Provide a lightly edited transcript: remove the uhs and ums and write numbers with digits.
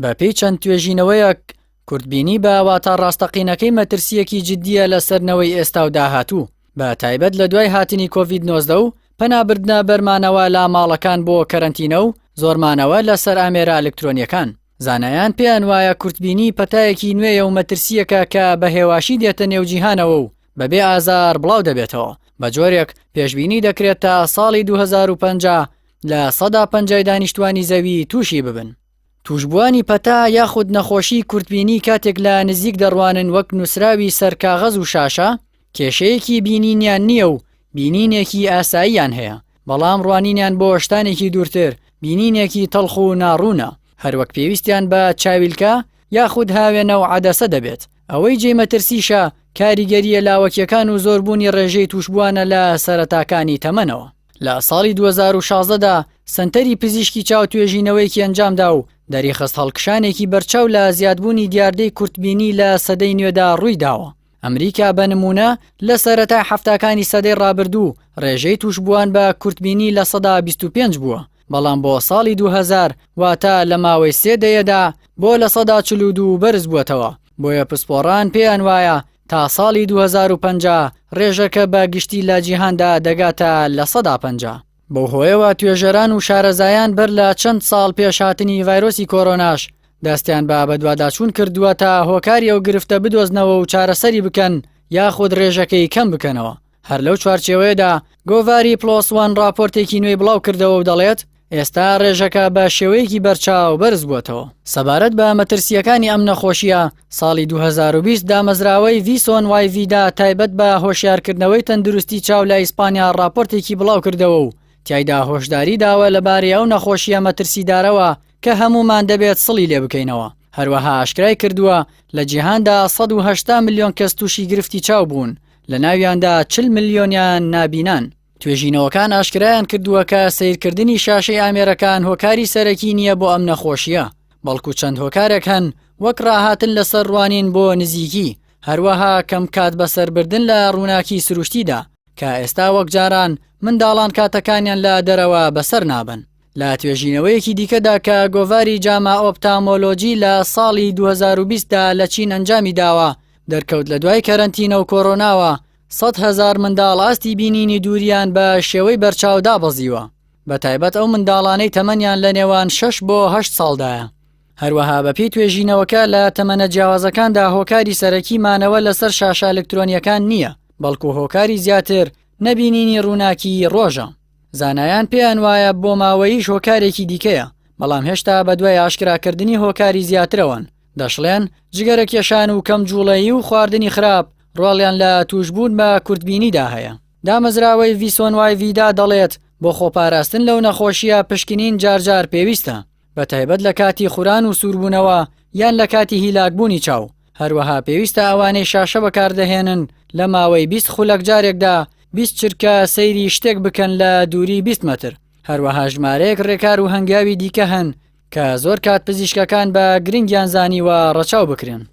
بەپێی چەند توێژینەوەیەک کورتبینی بە واتە ڕاستەقینەکەی مەترسیەکی جددیە لە سەرنەوەی ئێستا و داهاتوو بە تایبەت لە دوای هاتنی کۆڤید-19 و پەنابردنە بەرمانەوە لە ماڵەکان بۆ کەرەنتینە و زۆرمانەوە لەسەر ئامێرە ئەلکترۆنیەکان. زانایان پێیان وایە کورتبینی پەتایەکی نوێیە و مەترسیەکە کە بە هێواشی دێتە نێوجیهانەوە و بەبێ ئازار بڵاو دەبێتەوە. بە جۆرێک پێشبینی دەکرێت تا ساڵی 2050 لە 150 دانیشتوانی زەوی تووشی ببن. توشبوانی پەتا یاخود نەخۆشی کورتبینی کاتێک لە نزیک دەڕوانن وەک نووسراوی سەرکاغەز و شاشە کێشەیەکی بینینیان نییە و بینینێکی ئاساییان هەیە، بەڵام ڕوانینیان بۆ شتانێکی دوورتر بینینێکی تەڵخ و ناڕوونە، هەروەک پێویستیان بە چاویلکە یاخود هاوێنە و عەدەسە دەبێت. ئەوەی جێمەترسیشە کاریگەریە لاوەکیەکان و زۆربوونی ڕێژەی توشبوانە لە سەرەتاکانی تەمەنەوە. لە ساڵی 2016دا سنتەری پزیشکی چاو توێژینەوەیکی ئەنجامدا و دەریخست هەڵکشانێکی بەرچاو لە زیادبوونی دیاردەی کورتبینی لە سەدەی نوێدا ڕووی داوە. ئەمریکا بە نمونە لە سەرەتای هەفتەکانی سەدەی ڕابردوو ڕێژەی توشبووان بە کورتبینی لە 125 بووە، بەڵام بۆ ساڵی 2000 واتە لە ماوەی 3 دەیەدا بۆ لە 142 بەرز بووەتەوە. بۆیە پسپۆڕان پێیان وایە تا ساڵی 2050 ڕێژەکە بە گشتی لە جیهاندا دەگاتە لە 150. بەو هۆیەوە توێژەران و شارەزایان بەر لە چەند ساڵ پێش هاتنی ڤایرۆسی کۆرۆناش دەستیان بە بەدواداچوون کردووە تا هۆکاری ئەو گرفتە بدۆزنەوە و چارەسەری بکەن یاخود ڕێژەکەی کەم بکەنەوە. هەر لەو چوارچێوەیەدا گۆڤاری پلۆس1 راپۆرتێکی نوێی بڵاو کردەوە و دەڵێت ئێستا ڕێژەکە بە شێوەیەکی بەرچاو بەرز بووەتەوە. سەبارەت بە مەترسیەکانی ئەم نەخۆشیە ساڵی 2020 دامەزراوەی ڤیسۆن وایڤیدا تایبەت بە هۆشیارکردنەوەی تەندروستی چاو لە ئیسپانیا راپۆرتێکی بڵاو کردەوە و تیایدا هۆشداری داوە لەبارەی ئەو نەخۆشیە مەترسیدارەوە کە هەمومان دەبێت سڵی لێ بکەینەوە. هەروەها ئاشکرای کردووە لە جیهاندا 180 ملیۆن کەس تووشی گرفتی چاو بوون، لە ناویاندا 40 ملیۆنیان نابینان. توێژینەوەکان ئاشکرایان کردووە کە سیرکردنی شاشەی ئامێرەکان هۆکاری سەرەکی نییە بۆ ئەم نەخۆشیە، بەڵکو چەند هۆکارێک هەن وەک ڕاهاتن لەسەر ڕوانین بۆ نزیکی، هەروەها کەم کات بەسەربردن لە ڕووناکی سروشتیدا کە ئێستا وەک جاران منداڵان کاتەکانیان لە دەرەوە بەسەر نابن. لە توێژینەوەیەکی دیکەدا کە گۆڤاری جاما ئۆپتامۆلۆجی لە ساڵی 2020دا لە چین ئەنجامی داوە دەرکەوت لە دوای کەرەنتینە و کۆرۆناوە 100,000 منداڵ ئاستی بینینی دووریان بە شێوەی بەرچاو دابەزیوە، بە تایبەت ئەو منداڵانەی تەمەنیان لە نێوان 6 بۆ 8 ساڵدایە. هەروەها بەپێی توێژینەوەکە لە تەمەنە جیاوازەکاندا هۆکاری سەرەکی مانەوە لەسەر شاشە ئەلکترۆنیەکان نییە، بەڵکو هۆکاری زیاتر نەبینینی ڕووناکی ڕۆژە. زانایان پێیان وایە بۆ ماوەیش هۆکارێکی دیکەیە، بەڵام هێشتا بە دوای ئاشکراکردنی هۆکاری زیاترەوەن. دەشڵێن جگەرە کێشان و کەم جوڵەیی و خواردنی خراپ ڕۆڵیان لە توشبوون بە کورتبینیدا هەیە. دامەزراوەی ڤیسۆن وایڤیدا دەڵێت بۆ خۆپاراستن لەو نەخۆشیە پشکنین جارجار پێویستە، بە تایبەت لە کاتی خووران و سووربوونەوە یان لە کاتی هیلاکبوونی چاو. هەروەها پێویستە ئەوانەی شاشە بەکاردەهێنن لە ماوەی 20 خولەک جارێکدا 20 چرکە سەیری شتێک بکەن لە دووری 20 مەتر. هەروەها ژمارەیەک ڕێکار و هەنگاوی دیکە هەن کە زۆر کات پزیشکەکان بە گرنگیان زانیوە ڕەچاو بکرێن.